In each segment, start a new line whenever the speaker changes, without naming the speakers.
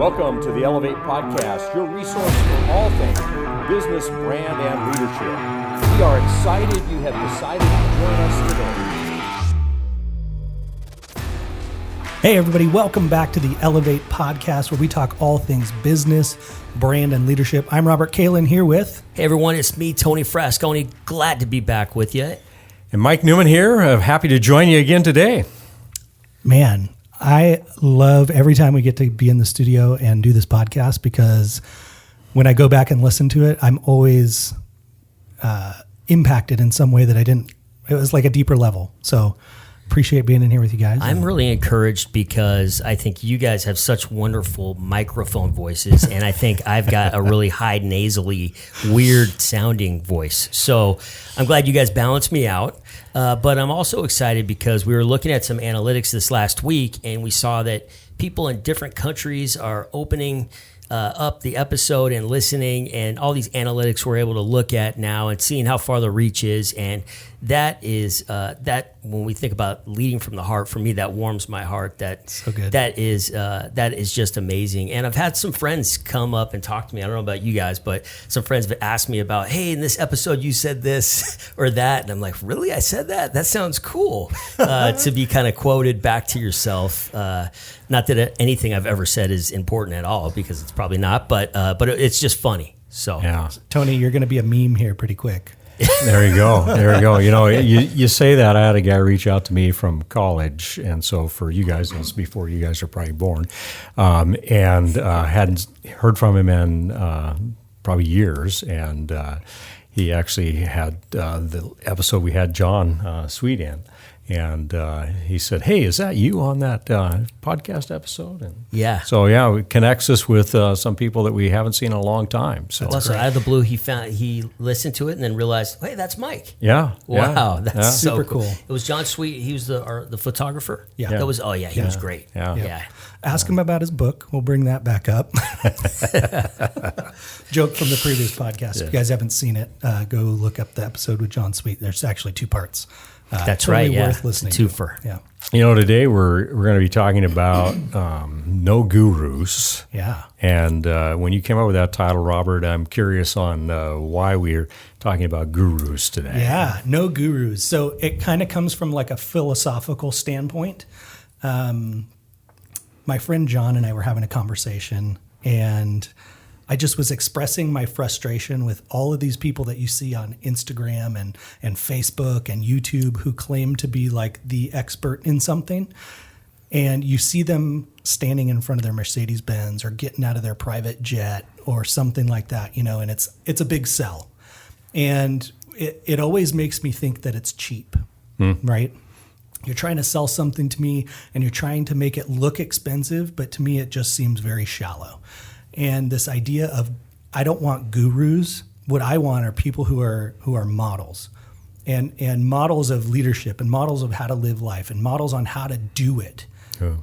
Welcome to the Elevate Podcast, your resource for all things business, brand, and leadership. We are excited you have decided to join us today.
Hey everybody, welcome back to the Elevate Podcast, where we talk all things business, brand, and leadership. I'm Robert Kalin here with...
Hey everyone, it's me, Tony Frasconi. Glad to be back with you.
And Mike Newman here. Happy to join you again today.
Man, I love every time we get to be in the studio and do this podcast, because when I go back and listen to it, I'm always impacted in some way that I didn't. It was like a deeper level. So appreciate being in here with you guys.
I'm really encouraged because I think you guys have such wonderful microphone voices, and I think I've got a really high nasally, weird sounding voice. So I'm glad you guys balanced me out. But I'm also excited because we were looking at some analytics this last week, and we saw that people in different countries are opening up the episode and listening, and all these analytics we're able to look at now and seeing how far the reach is. And that is that when we think about leading from the heart, for me, that warms my heart.
So good.
That is just amazing. And I've had some friends come up and talk to me. I don't know about you guys, but some friends have asked me about, hey, in this episode you said this or that, and I'm like, really? I said that? That sounds cool. To be kind of quoted back to yourself. Not that anything I've ever said is important at all, because it's probably not, but it's just funny. So
yeah,
Tony, you're going to be a meme here pretty quick.
There you go. There you go. You know, you say that. I had a guy reach out to me from college, and so for you guys, it was before you guys are probably born, and hadn't heard from him in probably years, and he actually had the episode we had John Sweet in. And he said, hey, is that you on that podcast episode? And
yeah.
So, yeah, it connects us with some people that we haven't seen in a long time. So,
so out of the blue, he listened to it and then realized, hey, that's Mike.
Yeah.
Wow. That's so
super cool.
It was John Sweet. He was the photographer.
Yeah.
That was, he was great.
Yeah.
Ask him about his book. We'll bring that back up. Joke from the previous podcast. If you guys haven't seen it, go look up the episode with John Sweet. There's actually two parts.
That's
totally
right. Yeah.
Worth listening
Twofer.
to. Yeah.
You know, today we're going to be talking about no gurus.
Yeah.
And when you came up with that title, Robert, I'm curious on why we're talking about gurus today.
Yeah, no gurus. So it kind of comes from like a philosophical standpoint. My friend John and I were having a conversation, and I just was expressing my frustration with all of these people that you see on Instagram and Facebook and YouTube who claim to be like the expert in something. And you see them standing in front of their Mercedes-Benz or getting out of their private jet or something like that, you know, and it's a big sell. And it always makes me think that it's cheap, right? You're trying to sell something to me and you're trying to make it look expensive, but to me it just seems very shallow. And this idea of, I don't want gurus. What I want are people who are models, and models of leadership, and models of how to live life, and models on how to do it,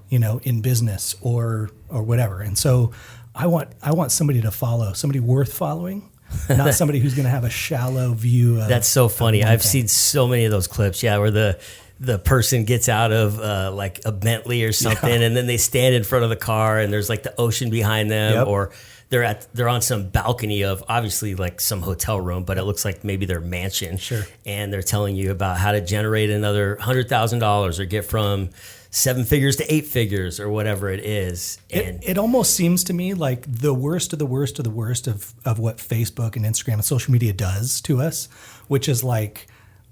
you know, in business or whatever. And so I want somebody to follow, somebody worth following, not somebody who's going to have a shallow view.
That's so funny. I've seen so many of those clips. Yeah, where the person gets out of like a Bentley or something, and then they stand in front of the car, and there's like the ocean behind them, or they're on some balcony of obviously like some hotel room, but it looks like maybe their mansion.
Sure. And
they're telling you about how to generate another $100,000 or get from 7 figures to 8 figures or whatever it is. And
it almost seems to me like the worst of the worst of the worst of what Facebook and Instagram and social media does to us, which is like,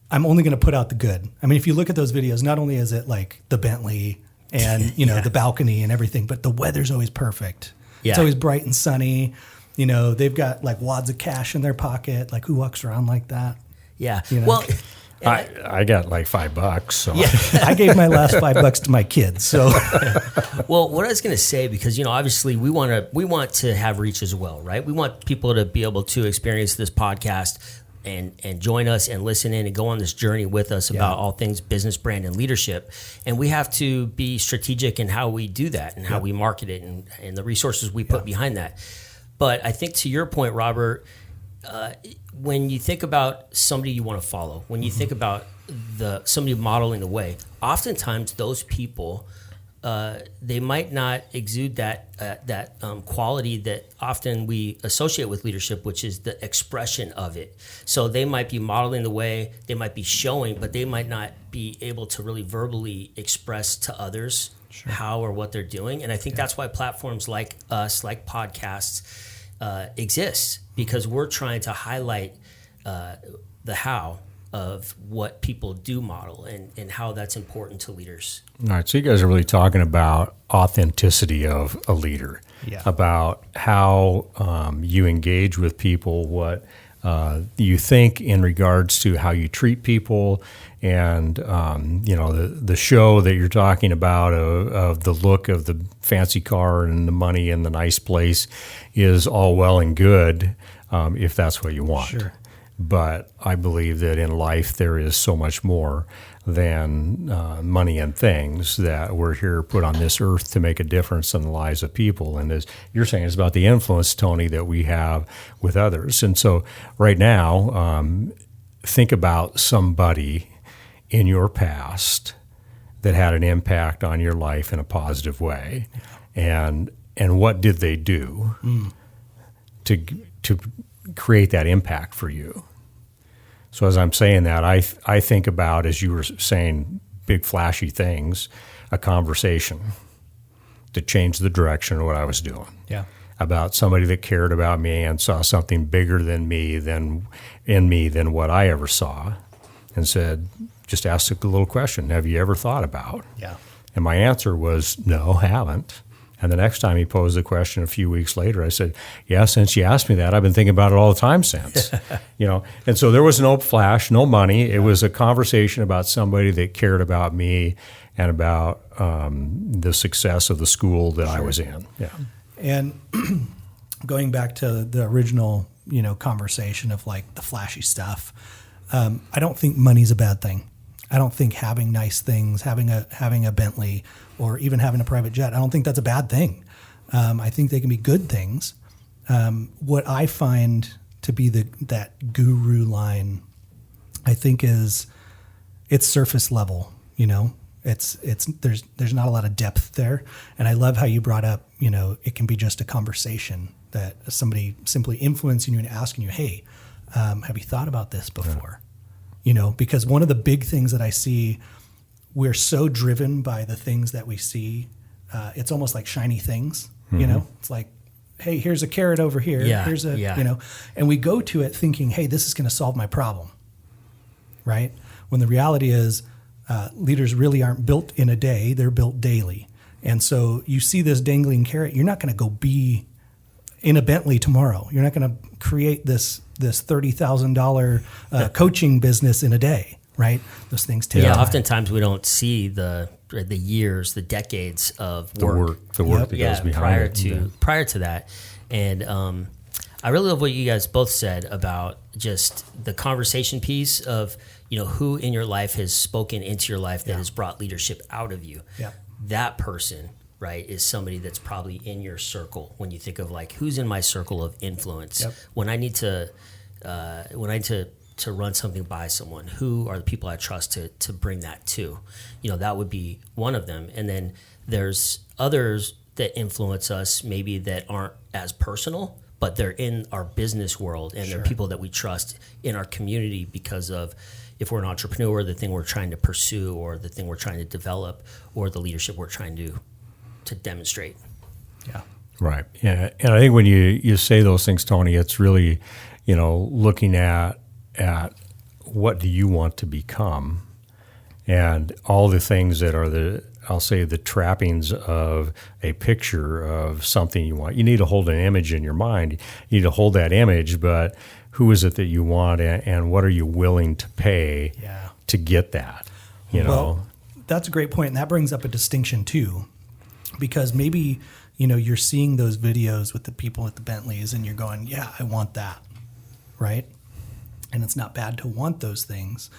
I'm only going to put out the good. I mean, if you look at those videos, not only is it like the Bentley and, you know, the balcony and everything, but the weather's always perfect. Yeah. It's always bright and sunny. You know, they've got like wads of cash in their pocket. Like, who walks around like that?
Yeah.
You know?
Well,
I got like $5. So
I gave my last $5 to my kids. So,
well, what I was going to say, because, you know, obviously we want to have reach as well, right? We want people to be able to experience this podcast and join us and listen in and go on this journey with us about all things business, brand, and leadership. And we have to be strategic in how we do that and how we market it and the resources we put behind that. But I think to your point, Robert, when you think about somebody you want to follow, when you think about somebody modeling the way, oftentimes those people they might not exude that quality that often we associate with leadership, which is the expression of it. So they might be modeling the way, they might be showing, but they might not be able to really verbally express to others how or what they're doing. And I think that's why platforms like us, like podcasts, exist, because we're trying to highlight the how of what people do model and how that's important to leaders.
All right, so you guys are really talking about authenticity of a leader, about how you engage with people, what you think in regards to how you treat people, and the show that you're talking about of the look of the fancy car and the money and the nice place is all well and good if that's what you want.
Sure.
But I believe that in life there is so much more than money and things, that we're here put on this earth to make a difference in the lives of people. And as you're saying, it's about the influence, Tony, that we have with others. And so right now, think about somebody in your past that had an impact on your life in a positive way. And what did they do to create that impact for you? So as I'm saying that, I think about, as you were saying, big flashy things, a conversation that changed the direction of what I was doing.
Yeah.
About somebody that cared about me and saw something bigger than me, than what I ever saw, and said, just asked a little question, have you ever thought about?
Yeah.
And my answer was, no, haven't. And the next time he posed the question a few weeks later, I said, yeah, since you asked me that, I've been thinking about it all the time since. And so there was no flash, no money. It was a conversation about somebody that cared about me and about the success of the school that I was in. Yeah.
And going back to the original, conversation of like the flashy stuff, I don't think money's a bad thing. I don't think having nice things, having a Bentley, or even having a private jet, I don't think that's a bad thing. I think they can be good things. What I find to be that guru line, I think it's surface level. It's there's not a lot of depth there, and I love how you brought up. It can be just a conversation that somebody simply influencing you and asking you, hey, have you thought about this before? Because one of the big things that I see, we're so driven by the things that we see. It's almost like shiny things, it's like, hey, here's a carrot over here. Here's and we go to it thinking, hey, this is going to solve my problem. Right. When the reality is, leaders really aren't built in a day, they're built daily. And so you see this dangling carrot, you're not going to go be in a Bentley tomorrow. You're not going to create this $30,000 coaching business in a day, right? Those things take time.
Oftentimes we don't see the years, the decades of work.
The work that goes behind
prior to that. And I really love what you guys both said about just the conversation piece of, who in your life has spoken into your life that has brought leadership out of you. Yeah. That person, right, is somebody that's probably in your circle when you think of like, who's in my circle of influence. Yep. When I need to run something by someone, who are the people I trust to bring that to? That would be one of them. And then there's others that influence us maybe that aren't as personal, but they're in our business world, and they're people that we trust in our community because of, if we're an entrepreneur, the thing we're trying to pursue, or the thing we're trying to develop, or the leadership we're trying to demonstrate. Yeah.
Right. Yeah. And I think when you say those things, Tony, it's really, looking at what do you want to become, and all the things that are the trappings of a picture of something you want. You need to hold an image in your mind. You need to hold that image, but who is it that you want, and what are you willing to pay to get that?
Well, that's a great point, and that brings up a distinction too, because maybe you're seeing those videos with the people at the Bentleys, and you're going, yeah, I want that, right? And it's not bad to want those things,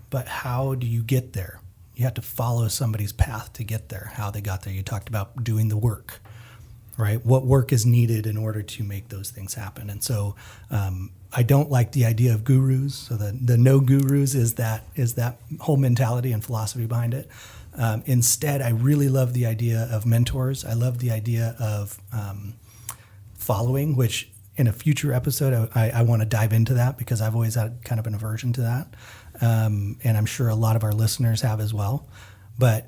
but how do you get there? You have to follow somebody's path to get there, how they got there. You talked about doing the work, right? What work is needed in order to make those things happen. And so I don't like the idea of gurus. So the no gurus is that whole mentality and philosophy behind it. Instead, I really love the idea of mentors. I love the idea of following, which in a future episode, I want to dive into that because I've always had kind of an aversion to that. And I'm sure a lot of our listeners have as well. But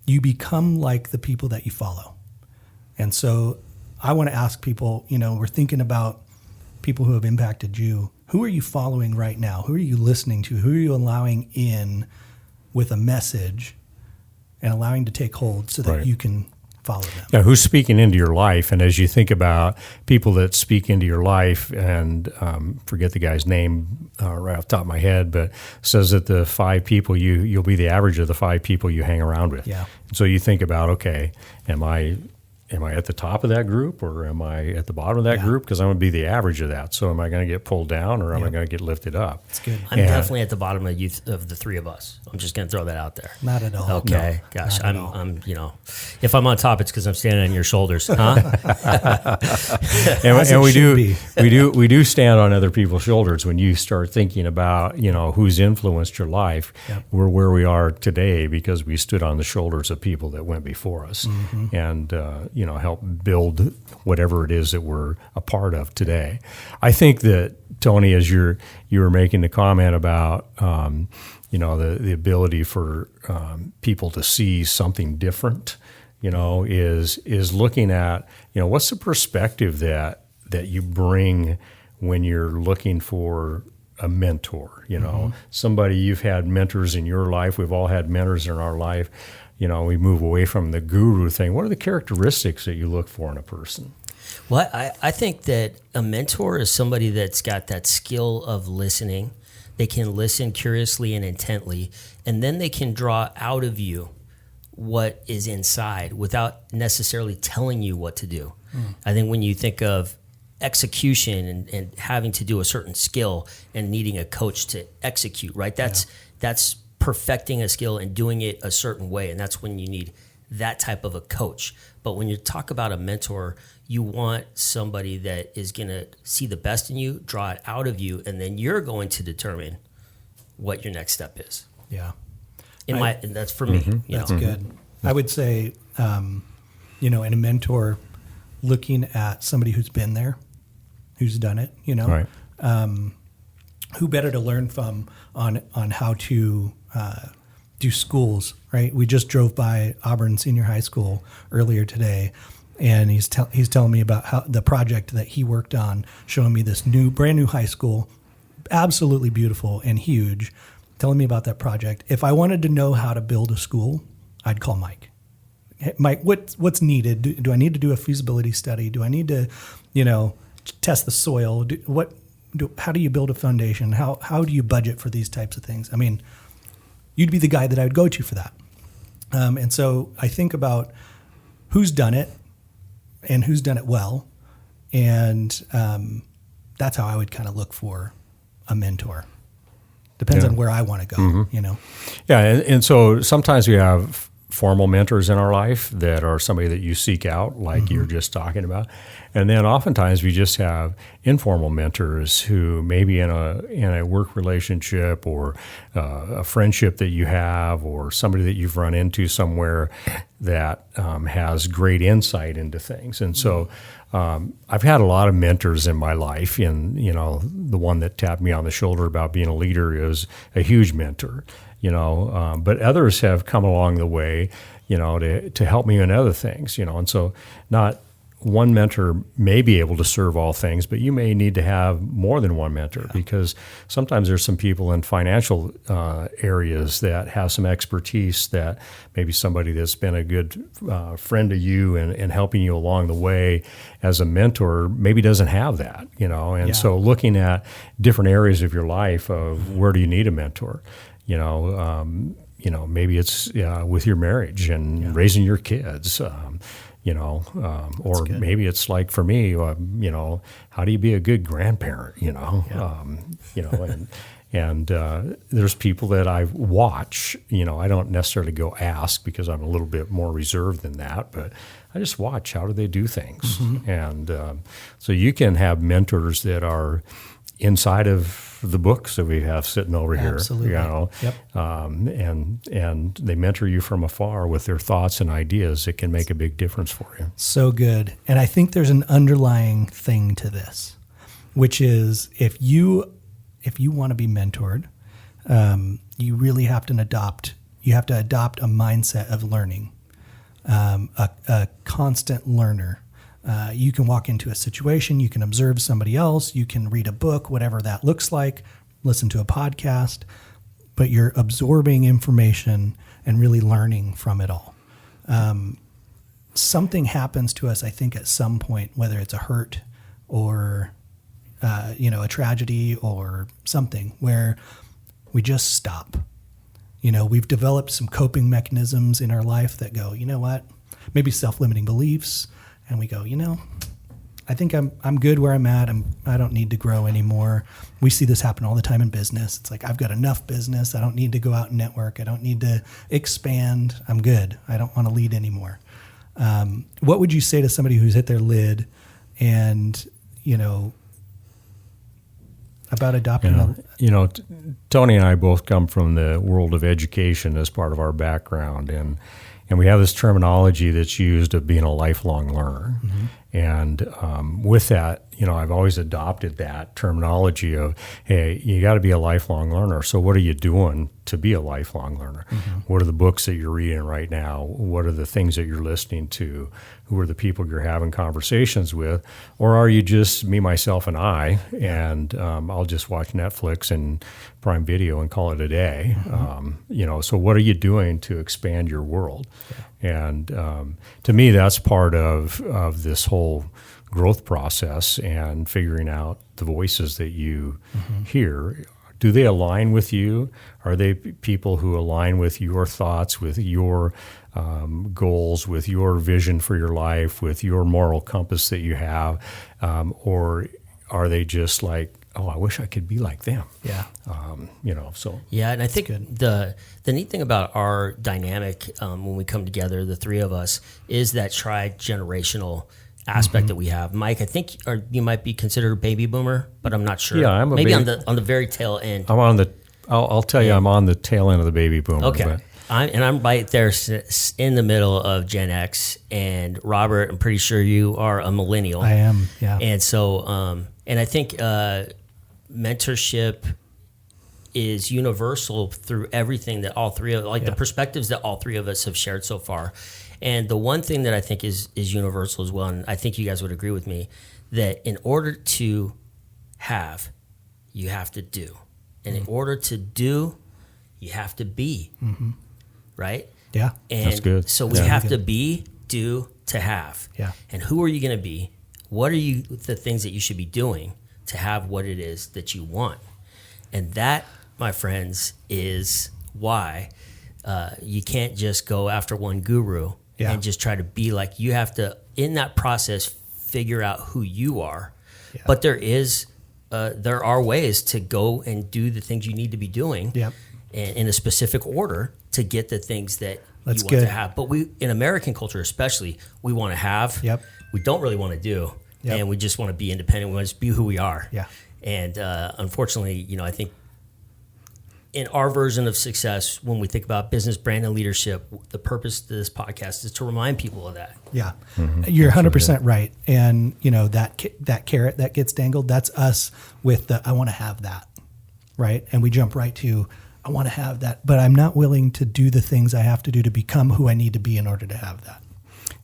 you become like the people that you follow. And so I want to ask people, we're thinking about people who have impacted you. Who are you following right now? Who are you listening to? Who are you allowing in with a message and allowing to take hold so that you can follow them?
Yeah, who's speaking into your life? And as you think about people that speak into your life, and forget the guy's name right off the top of my head, but says that the 5 people you'll be the average of the 5 people you hang around with.
Yeah.
So you think about, okay, am I at the top of that group or am I at the bottom of that group? Because I'm going to be the average of that. So am I going to get pulled down or am I going to get lifted up?
That's good.
I'm definitely at the bottom of the 3 of us. I'm just going to throw that out there.
Not at all.
Okay.
No,
Gosh,
I'm
if I'm on top, it's because I'm standing on your shoulders, huh?
and we do stand on other people's shoulders when you start thinking about, who's influenced your life.
Yep.
We're where we are today because we stood on the shoulders of people that went before us and, help build whatever it is that we're a part of today. I think that, Tony, as you were making the comment about, the ability for people to see something different, is looking at, what's the perspective that you bring when you're looking for a mentor, somebody. You've had mentors in your life. We've all had mentors in our life. We move away from the guru thing. What are the characteristics that you look for in a person?
Well, I think that a mentor is somebody that's got that skill of listening. They can listen curiously and intently, and then they can draw out of you what is inside without necessarily telling you what to do. I think when you think of execution and having to do a certain skill and needing a coach to execute, right? That's perfecting a skill and doing it a certain way, and that's when you need that type of a coach. But when you talk about a mentor, you want somebody that is going to see the best in you, draw it out of you, and then you're going to determine what your next step is.
Yeah.
And that's for me.
That's good. I would say, in a mentor, looking at somebody who's been there, who's done it,
Right.
Who better to learn from on how to do schools, right? We just drove by Auburn Senior High School earlier today, and he's telling me about how the project that he worked on, showing me this brand new high school, absolutely beautiful and huge, telling me about that project. If I wanted to know how to build a school, I'd call Mike. Hey, Mike, what's needed? Do I need to do a feasibility study? Do I need to, test the soil? How do you build a foundation? How do you budget for these types of things? I mean, you'd be the guy that I would go to for that. And so I think about who's done it and who's done it well. And that's how I would kind of look for a mentor. Depends on where I want to go,
Yeah, and so sometimes we have formal mentors in our life that are somebody that you seek out, like you're just talking about. And then oftentimes we just have informal mentors who maybe in a work relationship or a friendship that you have or somebody that you've run into somewhere that has great insight into things. And so I've had a lot of mentors in my life, and the one that tapped me on the shoulder about being a leader is a huge mentor. But others have come along the way, to help me in other things, and so not one mentor may be able to serve all things, but you may need to have more than one mentor because sometimes there's some people in financial areas that have some expertise that maybe somebody that's been a good friend to you and helping you along the way as a mentor maybe doesn't have that, so looking at different areas of your life of where do you need a mentor, maybe it's with your marriage and raising your kids, or maybe it's like for me, how do you be a good grandparent, and there's people that I watch, I don't necessarily go ask because I'm a little bit more reserved than that, but I just watch how do they do things. And so you can have mentors that are inside of the books that we have sitting over here.
Absolutely.
You know,
Yep.
And they mentor you from afar with their thoughts and ideas. It can make a big difference for you.
So good. And I think there's an underlying thing to this, which is if you want to be mentored, you really have to adopt a mindset of learning, a constant learner. You can walk into a situation, you can observe somebody else, you can read a book, whatever that looks like, listen to a podcast, but you're absorbing information and really learning from it all. Something happens to us, I think, at some point, whether it's a hurt or a tragedy or something, where we just stop. We've developed some coping mechanisms in our life that go, you know what, maybe self-limiting beliefs, and we go, I think I'm good where I'm at. I don't need to grow anymore. We see this happen all the time in business. It's like, I've got enough business. I don't need to go out and network. I don't need to expand. I'm good. I don't want to lead anymore. What would you say to somebody who's hit their lid and, about adopting
Tony and I both come from the world of education as part of our background, and we have this terminology that's used of being a lifelong learner. Mm-hmm. And with that, I've always adopted that terminology of, hey, you got to be a lifelong learner. So what are you doing to be a lifelong learner? Mm-hmm. What are the books that you're reading right now? What are the things that you're listening to? Who are the people you're having conversations with? Or are you just me, myself, and I, and I'll just watch Netflix and Prime Video and call it a day? Mm-hmm. So what are you doing to expand your world? Yeah. And to me, that's part of this whole growth process and figuring out the voices that you hear. Do they align with you? Are they people who align with your thoughts, with your goals, with your vision for your life, with your moral compass that you have? Or are they just like, oh, I wish I could be like them?
Yeah.
Yeah, and I think the neat thing about our dynamic when we come together, the three of us, is that tri-generational aspect that we have. Mike, I think you might be considered a baby boomer, but I'm not sure.
Yeah, I'm
maybe on the very tail end.
I'll tell you, I'm on the tail end of the baby boomer.
Okay.
But.
I'm right there in the middle of Gen X, and Robert, I'm pretty sure you are a millennial.
I am, yeah.
And so, and I think mentorship is universal through everything that all three of, the perspectives that all three of us have shared so far. And the one thing that I think is universal as well, and I think you guys would agree with me, that in order to have, you have to do. And in order to do, you have to be. Mm-hmm. Right?
Yeah.
And
that's good.
So we have to be, do, to have.
Yeah.
And who are you going to be? What are the things that you should be doing to have what it is that you want? And that, my friends, is why you can't just go after one guru and just try to be like. You have to, in that process, figure out who you are. Yeah. But there are ways to go and do the things you need to be doing in a specific order to get the things that you want to have. But we, in American culture especially, we want to have.
Yep.
We don't really want to do. Yep. And we just want to be independent. We want to just be who we are.
Yeah.
And unfortunately, I think in our version of success, when we think about business, brand, and leadership, the purpose of this podcast is to remind people of that.
Yeah. Mm-hmm. You're 100% right. And, that carrot that gets dangled, that's us with the, I want to have that, right? And we jump right to, I want to have that, but I'm not willing to do the things I have to do to become who I need to be in order to have that.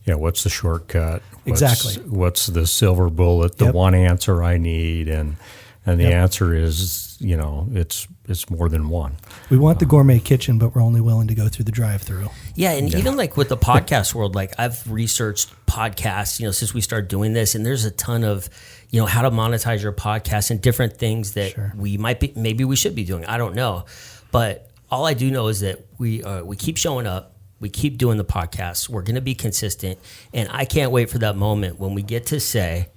Yeah, what's the shortcut?
Exactly.
What's the silver bullet, the one answer I need? And the answer is, it's more than one.
We want the gourmet kitchen, but we're only willing to go through the drive-through.
Yeah, and even like with the podcast world, like I've researched podcasts, since we started doing this, and there's a ton of, how to monetize your podcast and different things that maybe we should be doing. I don't know. But all I do know is that we keep showing up. We keep doing the podcast. We're going to be consistent. And I can't wait for that moment when we get to say,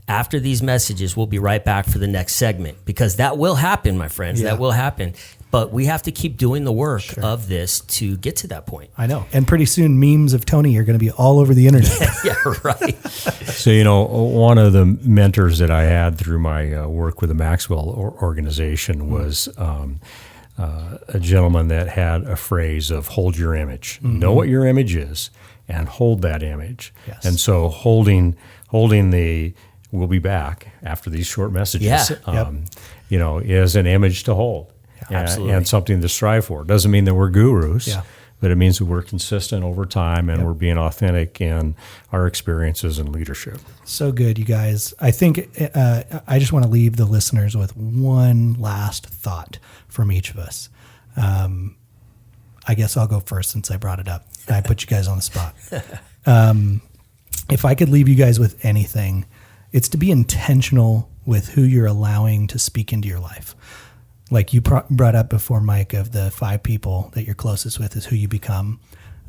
after these messages, we'll be right back for the next segment. Because that will happen, my friends. Yeah. That will happen. But we have to keep doing the work of this to get to that point.
I know. And pretty soon memes of Tony are going to be all over the internet.
Yeah, right.
So, one of the mentors that I had through my work with the Maxwell organization was a gentleman that had a phrase of hold your image. Know what your image is and hold that image.
Yes.
And so holding the we'll be back after these short messages, is an image to hold.
Absolutely.
And something to strive for. It doesn't mean that we're gurus, but it means that we're consistent over time and we're being authentic in our experiences and leadership.
So good, you guys. I think I just want to leave the listeners with one last thought from each of us. I guess I'll go first since I brought it up. I put you guys on the spot. If I could leave you guys with anything, it's to be intentional with who you're allowing to speak into your life. Like you brought up before, Mike, of the 5 people that you're closest with is who you become.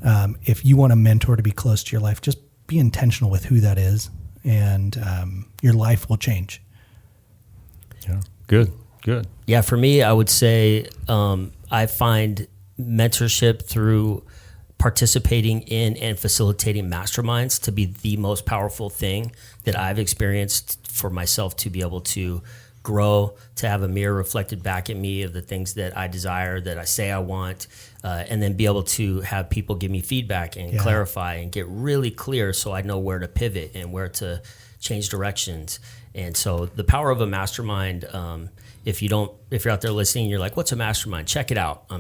If you want a mentor to be close to your life, just be intentional with who that is, and your life will change.
Yeah, good.
Yeah, for me, I would say I find mentorship through participating in and facilitating masterminds to be the most powerful thing that I've experienced for myself to be able to grow, to have a mirror reflected back at me of the things that I desire, that I say I want, and then be able to have people give me feedback and clarify and get really clear so I know where to pivot and where to change directions. And so the power of a mastermind, if you're out there listening, you're like, what's a mastermind? Check it out.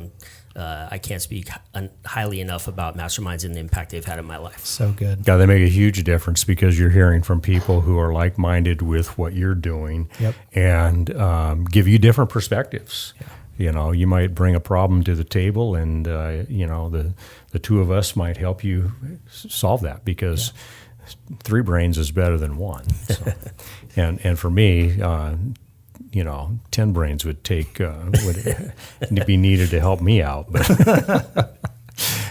I can't speak highly enough about masterminds and the impact they've had in my life.
So good.
Yeah, they make a huge difference because you're hearing from people who are like-minded with what you're doing and give you different perspectives. Yeah. You might bring a problem to the table and, the two of us might help you solve that because 3 brains is better than 1. So, and for me, 10 brains would be needed to help me out.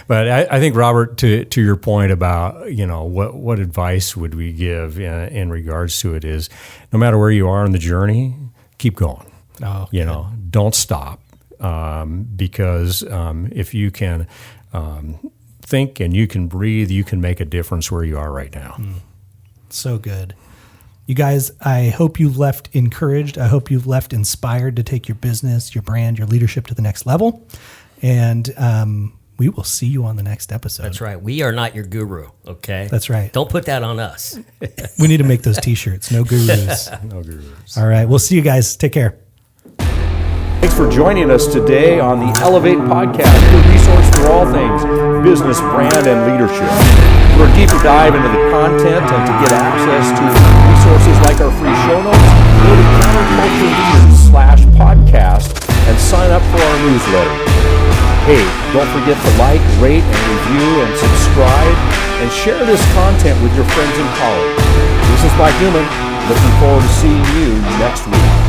But I think, Robert, to your point about, what advice would we give in regards to it is no matter where you are in the journey, keep going.
Oh,
don't stop. Because if you can think and you can breathe, you can make a difference where you are right now.
So good. You guys, I hope you left encouraged. I hope you've left inspired to take your business, your brand, your leadership to the next level. And we will see you on the next episode.
That's right. We are not your guru, okay?
That's right.
Don't put that on us.
We need to make those T-shirts. No gurus.
No gurus.
All right. We'll see you guys. Take care.
Thanks for joining us today on the Elevate Podcast, your resource for all things business, brand, and leadership. For a deeper dive into the content and to get access to resources like our free show notes, go to countercultureleaders.com/podcast and sign up for our newsletter. Hey, don't forget to like, rate, and review, and subscribe, and share this content with your friends and colleagues. This is Mike Newman. Looking forward to seeing you next week.